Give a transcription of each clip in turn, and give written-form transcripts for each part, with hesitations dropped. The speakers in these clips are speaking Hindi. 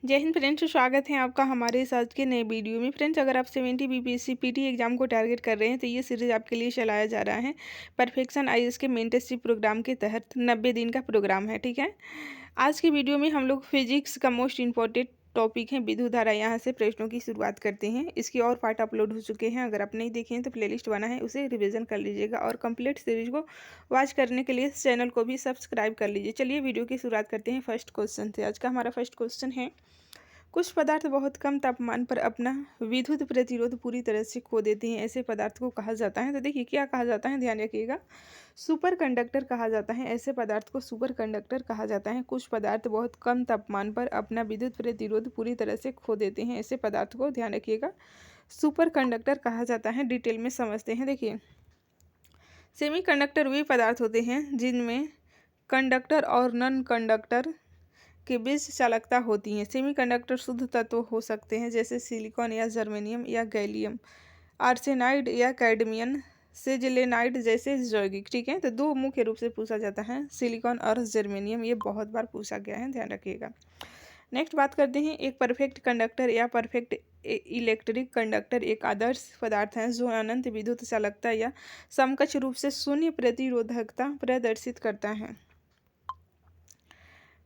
जय हिंद फ्रेंड्स, स्वागत है आपका हमारे इस आज के नए वीडियो में। फ्रेंड्स, अगर आप 70 बीपीएससी पीटी एग्जाम को टारगेट कर रहे हैं तो ये सीरीज आपके लिए चलाया जा रहा है। परफेक्शन आईएएस के मेंटरशिप प्रोग्राम के तहत 90 दिन का प्रोग्राम है। ठीक है, आज की वीडियो में हम लोग फिजिक्स का मोस्ट इंपॉर्टेंट टॉपिक है विद्युत धारा, यहाँ से प्रश्नों की शुरुआत करते हैं। इसकी और पार्ट अपलोड हो चुके हैं, अगर आप नहीं देखे हैं तो प्लेलिस्ट बना है, उसे रिवीजन कर लीजिएगा और कंप्लीट सीरीज को वॉच करने के लिए इस चैनल को भी सब्सक्राइब कर लीजिए। चलिए वीडियो की शुरुआत करते हैं फर्स्ट क्वेश्चन से। आज का हमारा फर्स्ट क्वेश्चन है, कुछ पदार्थ बहुत कम तापमान पर अपना विद्युत प्रतिरोध पूरी तरह से खो देते हैं, ऐसे पदार्थ को कहा जाता है। तो देखिए क्या कहा जाता है, ध्यान रखिएगा। सुपर कंडक्टर कहा जाता है, ऐसे पदार्थ को सुपर कंडक्टर कहा जाता है। कुछ पदार्थ बहुत कम तापमान पर अपना विद्युत प्रतिरोध पूरी तरह से खो देते हैं, ऐसे पदार्थ को ध्यान रखिएगा सुपर कंडक्टर कहा जाता है। डिटेल में समझते हैं। देखिए, सेमी कंडक्टर वे पदार्थ होते हैं जिनमें कंडक्टर और नॉन कंडक्टर के बीच चालकता होती है। सेमीकंडक्टर शुद्ध तत्व हो सकते हैं जैसे सिलिकॉन या जर्मेनियम या गैलियम, आर्सेनाइड या कैडमियम, सेलेनाइड जैसे यौगिक। ठीक है, तो दो मुख्य रूप से पूछा जाता है, सिलिकॉन और जर्मेनियम। ये बहुत बार पूछा गया है, ध्यान रखिएगा। नेक्स्ट बात करते हैं, एक परफेक्ट कंडक्टर या परफेक्ट इलेक्ट्रिक कंडक्टर एक आदर्श पदार्थ है जो अनंत विद्युत चालकता या समकक्ष रूप से शून्य प्रतिरोधकता प्रदर्शित करता है।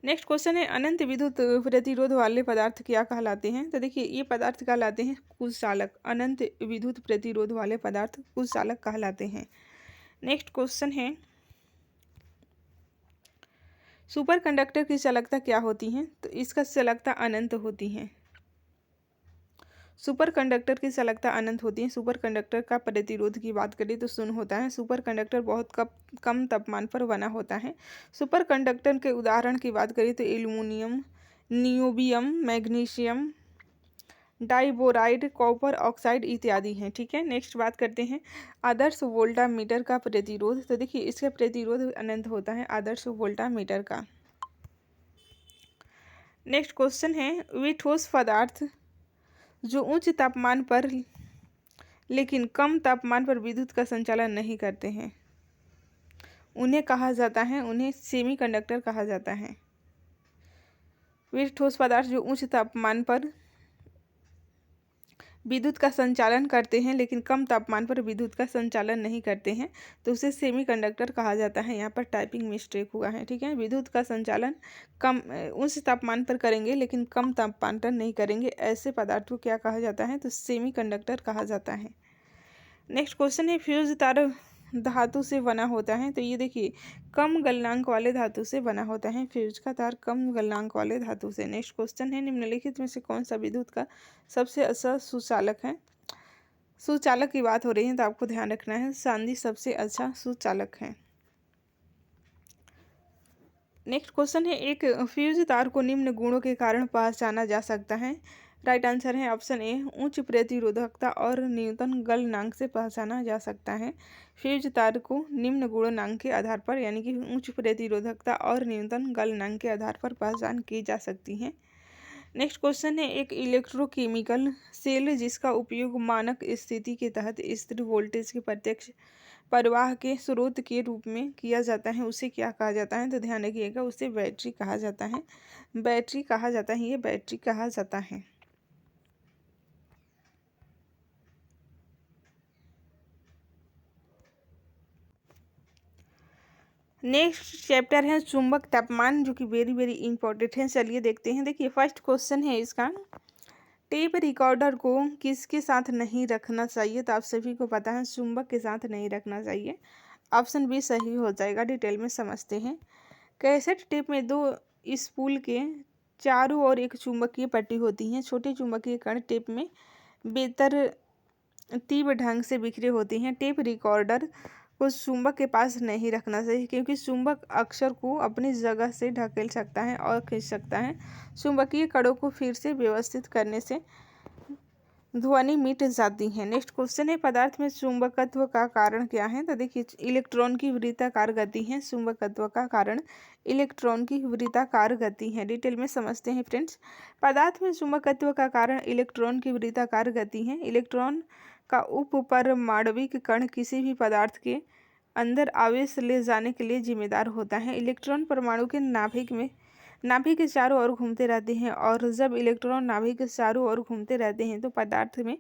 नेक्स्ट क्वेश्चन है, अनंत विद्युत प्रतिरोध वाले पदार्थ क्या कहलाते हैं। तो देखिए, ये पदार्थ कहलाते हैं कुचालक। अनंत विद्युत प्रतिरोध वाले पदार्थ कुचालक कहलाते हैं। नेक्स्ट क्वेश्चन है, सुपर कंडक्टर की चालकता क्या होती है। तो इसका चालकता अनंत होती है। सुपर कंडक्टर की चालकता अनंत होती है। सुपर कंडक्टर का प्रतिरोध की बात करें तो शून्य होता है। सुपर कंडक्टर बहुत कम तापमान पर बना होता है। सुपर कंडक्टर के उदाहरण की बात करें तो aluminium, niobium, magnesium, diboride, copper oxide इत्यादि हैं। ठीक है, नेक्स्ट बात करते हैं आदर्श वोल्टामीटर का प्रतिरोध। तो देखिए, इसका प्रतिरोध अनंत होता है आदर्श वोल्टामीटर का। नेक्स्ट क्वेश्चन है, वे ठोस पदार्थ जो उच्च तापमान पर लेकिन कम तापमान पर विद्युत का संचालन नहीं करते हैं, उन्हें कहा जाता है, उन्हें सेमीकंडक्टर कहा जाता है। वे ठोस पदार्थ जो उच्च तापमान पर विद्युत का संचालन करते हैं लेकिन कम तापमान पर विद्युत का संचालन नहीं करते हैं, तो उसे सेमीकंडक्टर कहा जाता है। यहाँ पर टाइपिंग मिस्टेक हुआ है। ठीक है, विद्युत का संचालन कम उच्च तापमान पर करेंगे लेकिन कम तापमान पर नहीं करेंगे, ऐसे पदार्थ को क्या कहा जाता है, तो सेमीकंडक्टर कहा जाता है। नेक्स्ट क्वेश्चन है, फ्यूज तार धातु से बना होता है। तो ये देखिए, कम गलनांक वाले धातु से बना होता है। फ्यूज का तार कम गलनांक वाले धातु से। नेक्स्ट क्वेश्चन है, निम्नलिखित में से कौन सा विद्युत का सबसे अच्छा सुचालक है। सुचालक की बात हो रही है तो आपको ध्यान रखना है, चांदी सबसे अच्छा सुचालक है। नेक्स्ट क्वेश्चन है, एक फ्यूज तार को निम्न गुणों के कारण पहचाना जा सकता है। राइट आंसर है ऑप्शन ए, उच्च प्रतिरोधकता और न्यूनतम गलनांक से पहचाना जा सकता है। फ्यूज तार को निम्न गुणनांक के आधार पर यानी कि उच्च प्रतिरोधकता और न्यूनतम गलनांक के आधार पर पहचान की जा सकती है। नेक्स्ट क्वेश्चन है, एक इलेक्ट्रोकेमिकल सेल जिसका उपयोग मानक स्थिति के तहत स्थिर वोल्टेज के प्रत्यक्ष प्रवाह के स्रोत के रूप में किया जाता है, उसे क्या कहा जाता है। तो ध्यान रखिएगा, उसे बैटरी कहा जाता है। बैटरी कहा जाता है, ये बैटरी कहा जाता है। नेक्स्ट चैप्टर है चुंबक तापमान, जो कि वेरी वेरी इंपॉर्टेंट है। चलिए देखते हैं। देखिए, फर्स्ट क्वेश्चन है इसका, टेप रिकॉर्डर को किसके साथ नहीं रखना चाहिए। तो आप सभी को पता है, चुंबक के साथ नहीं रखना चाहिए। ऑप्शन बी सही हो जाएगा। डिटेल में समझते हैं। कैसेट टेप में दो स्पूल के चारों ओर एक चुंबकीय पट्टी होती है। छोटे चुंबकीय कण टेप में बेतरतीब ढंग से बिखरे होते हैं। टेप रिकॉर्डर को चुंबक के पास नहीं रखना चाहिए क्योंकि चुंबक अक्षर को अपनी जगह से ढकेल सकता है और खींच सकता है। चुंबकीय कणों को फिर से व्यवस्थित करने से ध्वनि मिट जाती है। नेक्स्ट क्वेश्चन है, पदार्थ में चुंबकत्व का कारण क्या है। तो देखिए, इलेक्ट्रॉन की वृत्ताकार गति है चुंबकत्व का कारण। इलेक्ट्रॉन की वृत्ताकार गति है। डिटेल में समझते हैं फ्रेंड्स। पदार्थ में चुंबकत्व का कारण इलेक्ट्रॉन की वृत्ताकार गति है। इलेक्ट्रॉन का उपपरमाणविक कण किसी भी पदार्थ के अंदर आवेश ले जाने के लिए जिम्मेदार होता है। इलेक्ट्रॉन परमाणु के नाभिक में नाभि के चारों ओर घूमते रहते हैं और जब इलेक्ट्रॉन नाभि के चारों ओर घूमते रहते हैं तो पदार्थ में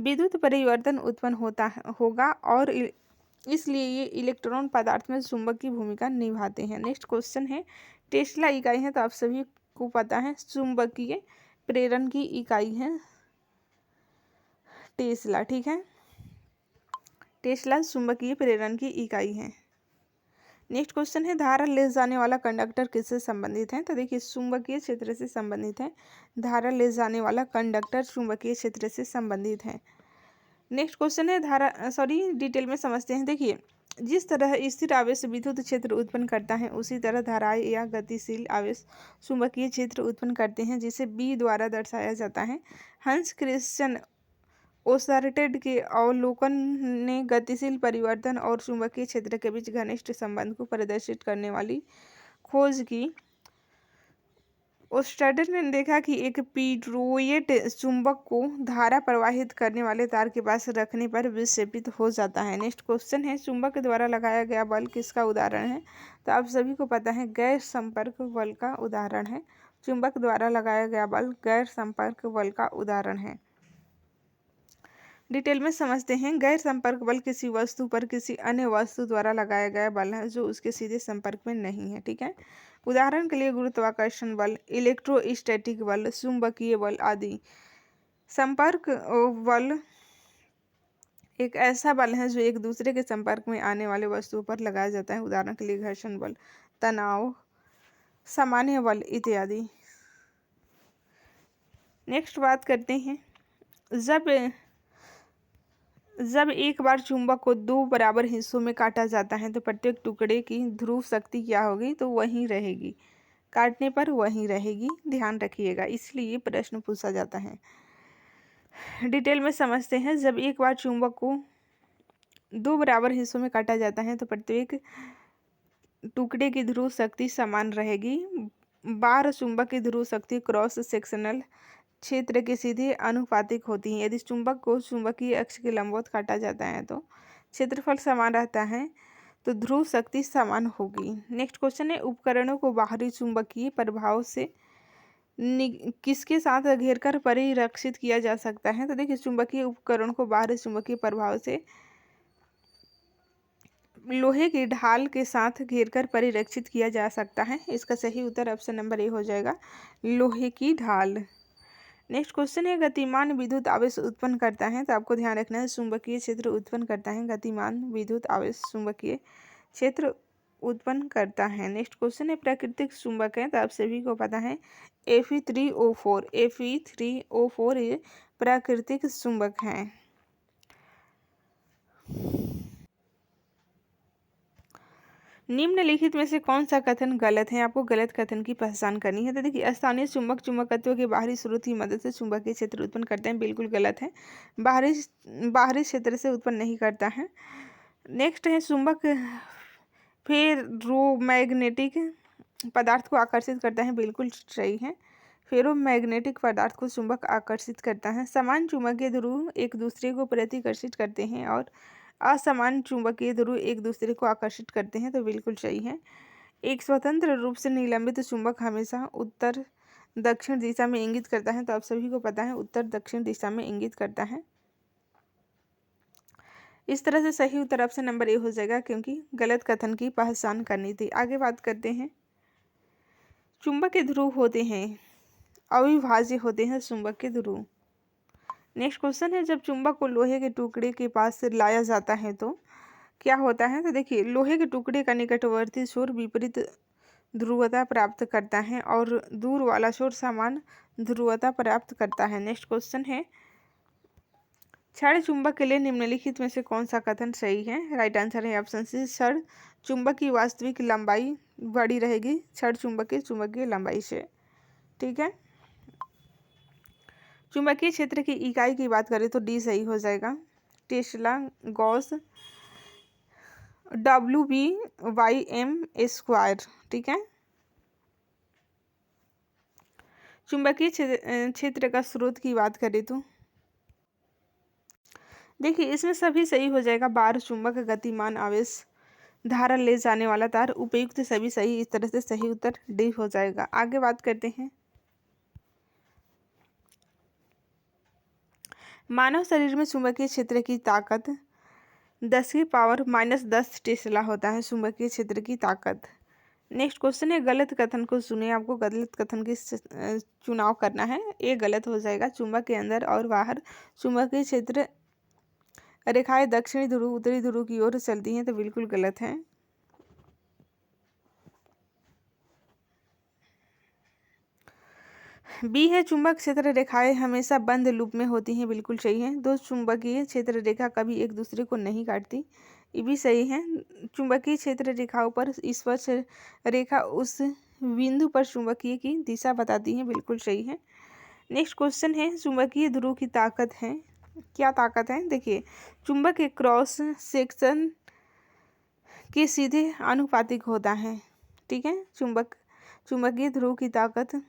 विद्युत परिवर्तन उत्पन्न होगा और इसलिए ये इलेक्ट्रॉन पदार्थ में चुंबक की भूमिका निभाते हैं। नेक्स्ट क्वेश्चन है, टेस्ला इकाई है तो आप सभी को पता है चुंबकीय प्रेरण की इकाई है टेस्ला। ठीक है, टेस्ला चुंबकीय प्रेरण की इकाई है। नेक्स्ट क्वेश्चन है, धारा ले जाने वाला कंडक्टर किससे संबंधित है? तो देखिए चुंबकीय क्षेत्र से संबंधित है। धारा ले जाने वाला कंडक्टर चुंबकीय क्षेत्र से संबंधित है। नेक्स्ट क्वेश्चन है, डिटेल में समझते हैं। देखिए, जिस तरह स्थिर आवेश विद्युत क्षेत्र उत्पन्न करता है उसी तरह धाराएं या गतिशील आवेश चुंबकीय क्षेत्र उत्पन्न करते हैं, जिसे बी द्वारा दर्शाया जाता है। हंस क्रिश्चियन ओसर्टेड के अवलोकन ने गतिशील परिवर्तन और चुंबकीय क्षेत्र के बीच घनिष्ठ संबंध को प्रदर्शित करने वाली खोज की। ओस्टर्डन ने देखा कि एक पीटरोइट चुंबक को धारा प्रवाहित करने वाले तार के पास रखने पर विक्षेपित हो जाता है। नेक्स्ट क्वेश्चन है, चुंबक द्वारा लगाया गया बल किसका उदाहरण है? तो आप सभी को पता है गैर संपर्क बल का उदाहरण है। चुंबक द्वारा लगाया गया बल गैर संपर्क बल का उदाहरण है। डिटेल में समझते हैं। गैर संपर्क बल किसी वस्तु पर किसी अन्य वस्तु द्वारा लगाया गया बल है जो उसके सीधे संपर्क में नहीं है। ठीक है, उदाहरण के लिए गुरुत्वाकर्षण बल, इलेक्ट्रोस्टैटिक बल, चुंबकीय बल आदि। संपर्क बल एक ऐसा बल है जो एक दूसरे के संपर्क में आने वाले वस्तुओं पर लगाया जाता है। उदाहरण के लिए घर्षण बल, तनाव, सामान्य बल इत्यादि। नेक्स्ट बात करते हैं, जब एक बार चुंबक को दो बराबर हिस्सों में काटा जाता है तो प्रत्येक टुकड़े की ध्रुव शक्ति क्या होगी? तो वहीं रहेगी, काटने पर वहीं रहेगी, ध्यान रखिएगा, इसलिए प्रश्न पूछा जाता है। डिटेल में समझते हैं। जब एक बार चुंबक को दो बराबर हिस्सों में काटा जाता है तो प्रत्येक टुकड़े की ध्रुव शक्ति समान रहेगी। बार चुंबक की ध्रुव शक्ति क्रॉस सेक्शनल क्षेत्र के सीधे अनुपातिक होती है। यदि चुंबक को चुंबकीय अक्ष के लंबवत काटा जाता है तो क्षेत्रफल समान रहता है, तो ध्रुव शक्ति समान होगी। नेक्स्ट क्वेश्चन है, उपकरणों को बाहरी चुंबकीय प्रभाव से किसके साथ घेरकर परिरक्षित किया जा सकता है? तो देखिए, चुंबकीय उपकरण को बाहरी चुंबकीय प्रभाव से लोहे की ढाल के साथ घेरकर परिरक्षित किया जा सकता है। इसका सही उत्तर ऑप्शन नंबर ए हो जाएगा, लोहे की ढाल। नेक्स्ट क्वेश्चन है, गतिमान विद्युत आवेश उत्पन्न करता है तो आपको ध्यान रखना है चुंबकीय क्षेत्र उत्पन्न करता है। गतिमान विद्युत आवेश चुंबकीय क्षेत्र उत्पन्न करता है। नेक्स्ट क्वेश्चन है, प्राकृतिक चुंबक है तो आप सभी को पता है Fe3O4। Fe3O4 ये प्राकृतिक चुंबक है। निम्नलिखित में से कौन सा कथन गलत है? आपको गलत कथन की पहचान करनी है। तो देखिए, स्थानीय चुंबक चुंबकत्व के बाहरी स्रोत की मदद से चुंबकीय क्षेत्र उत्पन्न करते हैं, बिल्कुल गलत है। बाहरी क्षेत्र से उत्पन्न नहीं करता है। नेक्स्ट है, चुंबक फेरोमैग्नेटिक पदार्थ को आकर्षित करता है, बिल्कुल सही है। फेरोमैग्नेटिक पदार्थ को चुंबक आकर्षित करता है। समान चुंबकीय ध्रुव एक दूसरे को प्रतिकर्षित करते हैं और असमान चुंबकीय ध्रुव एक दूसरे को आकर्षित करते हैं, तो बिल्कुल सही है। एक स्वतंत्र रूप से निलंबित चुंबक हमेशा उत्तर दक्षिण दिशा में इंगित करता है, तो आप सभी को पता है उत्तर दक्षिण दिशा में इंगित करता है। इस तरह से सही उत्तर ऑप्शन नंबर ए हो जाएगा, क्योंकि गलत कथन की पहचान करनी थी। आगे बात करते हैं, चुंबक के ध्रुव होते हैं, अविभाज्य होते हैं चुंबक के ध्रुव। नेक्स्ट क्वेश्चन है, जब चुंबक को लोहे के टुकड़े के पास लाया जाता है तो क्या होता है? तो देखिए, लोहे के टुकड़े का निकटवर्ती छोर विपरीत ध्रुवता प्राप्त करता है और दूर वाला छोर समान ध्रुवता प्राप्त करता है। नेक्स्ट क्वेश्चन है, क्षण चुंबक के लिए निम्नलिखित में से कौन सा कथन सही है? राइट आंसर है ऑप्शन सी, क्षण चुंबक की वास्तविक लंबाई बड़ी रहेगी क्षण चुंबक की चुंबकीय लंबाई से। ठीक है, चुंबकीय क्षेत्र की इकाई की बात करें तो डी सही हो जाएगा, टेस्ला, गॉस, WB/m²। ठीक है, चुंबकीय क्षेत्र का स्रोत की बात करें तो देखिए, इसमें सभी सही हो जाएगा। बार चुंबक, गतिमान आवेश, धारा ले जाने वाला तार। उपयुक्त सभी सही, इस तरह से सही उत्तर डी हो जाएगा। आगे बात करते हैं। मानव शरीर में चुंबकीय क्षेत्र की ताकत 10⁻⁻10 टेस्ला होता है। चुंबकीय क्षेत्र की ताकत। नेक्स्ट क्वेश्चन है, गलत कथन को सुने। आपको गलत कथन की चुनाव करना है। ये गलत हो जाएगा। चुंबक के अंदर और बाहर चुंबकीय क्षेत्र रेखाएं दक्षिणी ध्रुव उत्तरी ध्रुव की ओर चलती हैं, तो बिल्कुल गलत है। बी है, चुंबक क्षेत्र रेखाएं हमेशा बंद लूप में होती हैं, बिल्कुल सही है। दो चुंबकीय क्षेत्र रेखा कभी एक दूसरे को नहीं काटती, ये भी सही है। चुंबकीय क्षेत्र रेखाओं पर स्पर्श रेखा उस बिंदु पर चुंबकीय की दिशा बताती है, बिल्कुल सही है। नेक्स्ट क्वेश्चन है, चुंबकीय ध्रुव की ताकत है, क्या ताकत है? देखिए, चुंबक के क्रॉस सेक्शन के सीधे आनुपातिक होता है। ठीक है, चुंबकीय ध्रुव की ताकत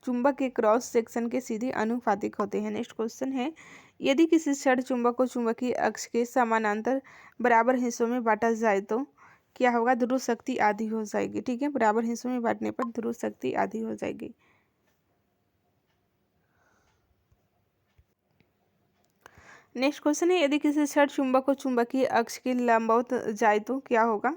चुंबक के क्रॉस सेक्शन के सीधे आनुपातिक होते हैं। नेक्स्ट क्वेश्चन है, यदि किसी क्षण चुंबक को चुंबकीय अक्ष के समानांतर बराबर हिस्सों में बांटा जाए तो क्या होगा? ध्रुव शक्ति आधी हो जाएगी। ठीक है, बराबर हिस्सों में बांटने पर ध्रुव शक्ति आधी हो जाएगी। नेक्स्ट क्वेश्चन है, यदि किसी क्षण चुंबक को चुंबकीय अक्ष के लंबवत जाए तो क्या होगा?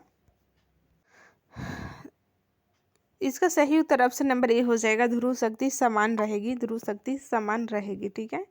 इसका सही उत्तर ऑप्शन नंबर ए हो जाएगा। ध्रुव शक्ति समान रहेगी, ध्रुव शक्ति समान रहेगी। ठीक है,